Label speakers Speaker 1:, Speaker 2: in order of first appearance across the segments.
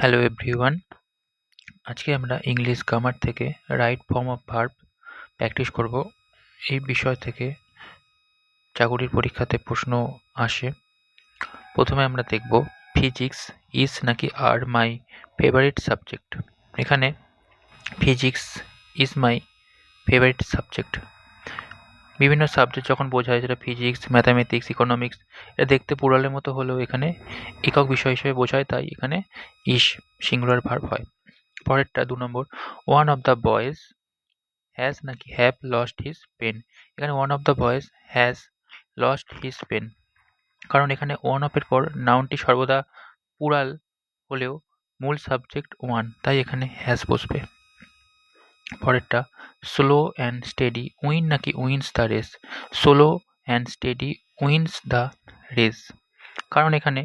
Speaker 1: Hello everyone, আজকে আমরা English grammar থেকে right form of verb practice করব। এই বিষয় থেকে চাকরির পরীক্ষাতে প্রশ্ন আসে। প্রথমে আমরা দেখব ফিজিক্স ইজ নাকি আর মাই ফেভারিট সাবজেক্ট। এখানে physics is my favourite subject. বিভিন্ন সাবজেক্ট যখন বোঝায় যেটা ফিজিক্স, ম্যাথামেটিক্স, ইকোনমিক্স, এটা দেখতে প্লুরালের মতো হলেও এখানে একক বিষয় হিসেবে বোঝায়, তাই এখানে ইজ সিঙ্গুলার ভার্ব হয়। পরেরটা 2 নম্বর, one of the boys has নাকি হ্যাভ লস্ট হিজ পেন। এখানে one of the boys has lost his pen, কারণ এখানে ওয়ান অফ এর পর নাউনটি সর্বদা প্লুরাল হলেও মূল সাবজেক্ট ওয়ান, তাই এখানে হ্যাজ বসবে। পরেরটা, স্লো অ্যান্ড স্টেডি উইন নাকি wins the race. Slow and steady wins the race, কারণ এখানে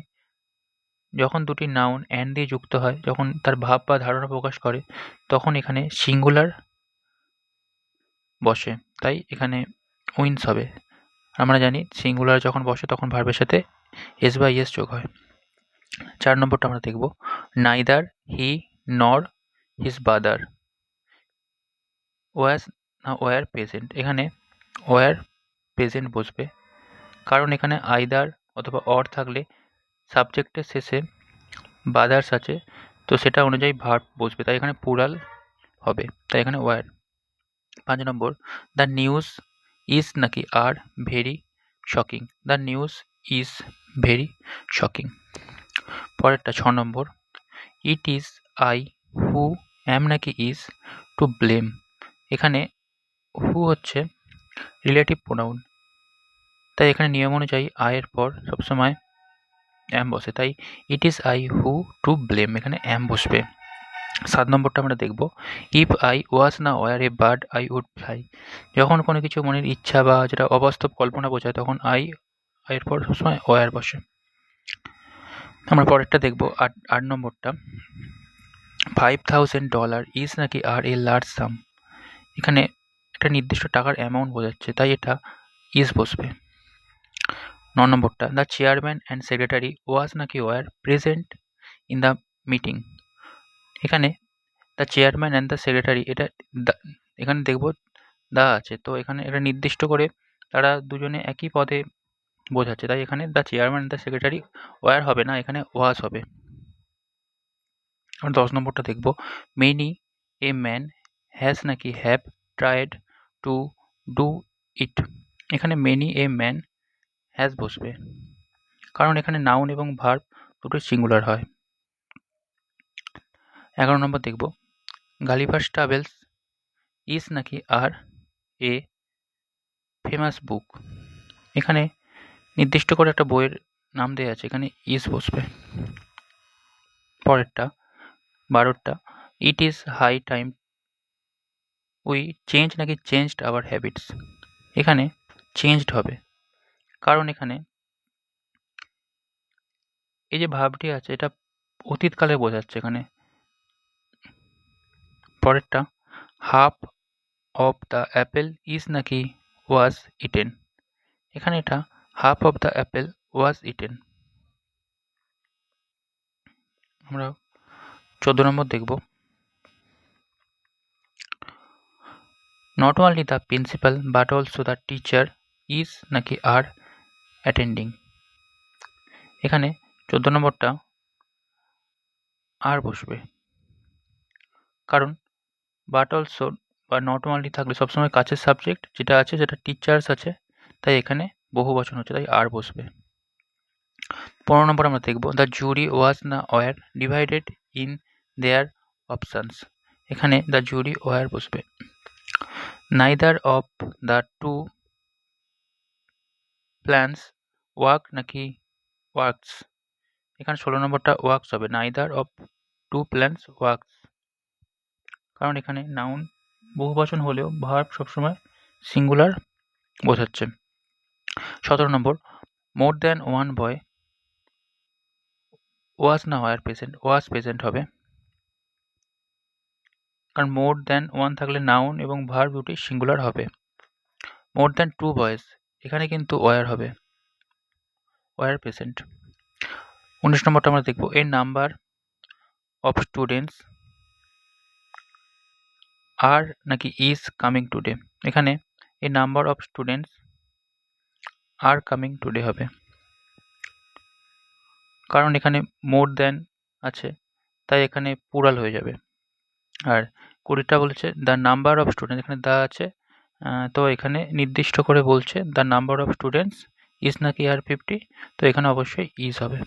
Speaker 1: যখন দুটি নাউন অ্যান্ড দিয়ে যুক্ত হয়, যখন তার ভাব বা ধারণা প্রকাশ করে, তখন এখানে সিঙ্গুলার বসে, তাই এখানে উইন্স হবে। আমরা জানি সিঙ্গুলার যখন বসে তখন ভার্বের সাথে এস বা ইএস যোগ হয়। 4 নম্বরটা আমরা দেখব, নাইদার হি নর হিজ ব্রাদার ওয়াজ না ওয়ার প্রেজেন্ট। এখানে ওয়ার প্রেজেন্ট বসবে, কারণ এখানে আইদার অথবা অর থাকলে সাবজেক্টের শেষে ব্রাদার্স আছে, তো সেটা অনুযায়ী ভার্ব বসবে, তাই এখানে প্লুরাল হবে, তাই এখানে ওয়ার। 5 নম্বর, দ্য নিউজ ইজ নাকি are very shocking. The news is very shocking. পরেরটা 6 নম্বর, ইট ইজ আই হু অ্যাম নাকি ইজ টু ব্লেম। এখানে হু হচ্ছে রিলেটিভ প্রোনাউন, তাই এখানে নিয়ম অনুযায়ী আয়ের পর সবসময় অ্যাম বসে, তাই it is I who to blame, এখানে অ্যাম বসবে। 7 নম্বরটা আমরা দেখব, ইফ আই ওয়াজ না were a bird I would fly. যখন কোনো কিছু মনের ইচ্ছা বা যেটা অবাস্তব কল্পনা বোঝায়, তখন আয়ের পর সবসময় ওয়ার বসে। আমরা পরেরটা দেখব 8 নম্বরটা, $5,000 ইজ নাকি আর এ লার্জ সাম। এখানে একটা নির্দিষ্ট টাকার অ্যামাউন্ট বোঝাচ্ছে, তাই এটা ইজ বসবে। 9 নম্বরটা, the chairman and secretary was নাকি were present in the meeting. এখানে the chairman and the secretary, এটা এখানে দেখব দা আছে, তো এখানে এটা নির্দিষ্ট করে তারা দুজনে একই পদে বোঝাচ্ছে, তাই এখানে the chairman and the secretary were হবে না, এখানে ওয়াজ হবে। আমরা 10 নম্বরটা দেখব, মেনি এ ম্যান হ্যাজ নাকি have tried to do it. এখানে মেনি এ ম্যান হ্যাজ বসবে, কারণ এখানে নাউন এবং ভার্ব দুটো সিঙ্গুলার হয়। 11 নম্বর দেখব, গালিভার্স ট্রাভেলস ইজ নাকি আর এ ফেমাস বুক। এখানে নির্দিষ্ট করে একটা বইয়ের নাম দেওয়া আছে, এখানে ইজ বসবে। পরেরটা 12টা, it is high time we change নাকি চেঞ্জড আওয়ার হ্যাবিটস। এখানে চেঞ্জড হবে, কারণ এখানে এই যে ভাবটি আছে এটা অতীতকালে বোঝাচ্ছে এখানে। পরেরটা, half of the Apple is নাকি ওয়াজ ইটেন। এখানে এটা half of the Apple was eaten. আমরা 14 নম্বর দেখব, not only the principal but also the teacher is নাকি আর অ্যাটেন্ডিং। এখানে 14 নম্বরটা আর বসবে, কারণ বাট অলসো বা নট অনলি থাকলে সবসময় কাছের সাবজেক্ট যেটা আছে সেটা টিচার্স আছে, তাই এখানে বহু বচন হচ্ছে, তাই আর বসবে। 15 নম্বর আমরা দেখব, দ্য জুরি ওয়াজ না were divided in their options. এখানে দ্য জুরি ওয়ার বসবে। Neither of the two plans work নাকি ওয়ার্কস। এখানে 16 নম্বরটা ওয়ার্কস হবে, neither of two plans works, কারণ এখানে নাউন বহুবচন হলেও ভার্ব সবসময় সিঙ্গুলার বোঝাচ্ছে। 17 নম্বর, মোর দ্যান ওয়ান বয় ওয়াজ না ওয়ার প্রেজেন্ট, ওয়াজ প্রেজেন্ট হবে, কারণ মোর দ্যান ওয়ান থাকলে নাউন এবং ভার্ব দুটি সিঙ্গুলার হবে। মোর দ্যান টু বয়েজ, এখানে কিন্তু ওয়ার হবে, ওয়ার প্রেজেন্ট। 19 নম্বরটা আমরা দেখব, এর নাম্বার অফ স্টুডেন্টস আর নাকি ইজ কামিং টুডে। এখানে এই number of students are coming today হবে, কারণ এখানে মোর দ্যান আছে, তাই এখানে প্লুরাল হয়ে যাবে। আর 20টা বলেছে দ্য নাম্বার অফ স্টুডেন্ট, এখানে দা আছে, তো এখানে নির্দিষ্ট করে বলছে the number of students is নাকি আর 50, তো এখানে অবশ্যই ইজ হবে।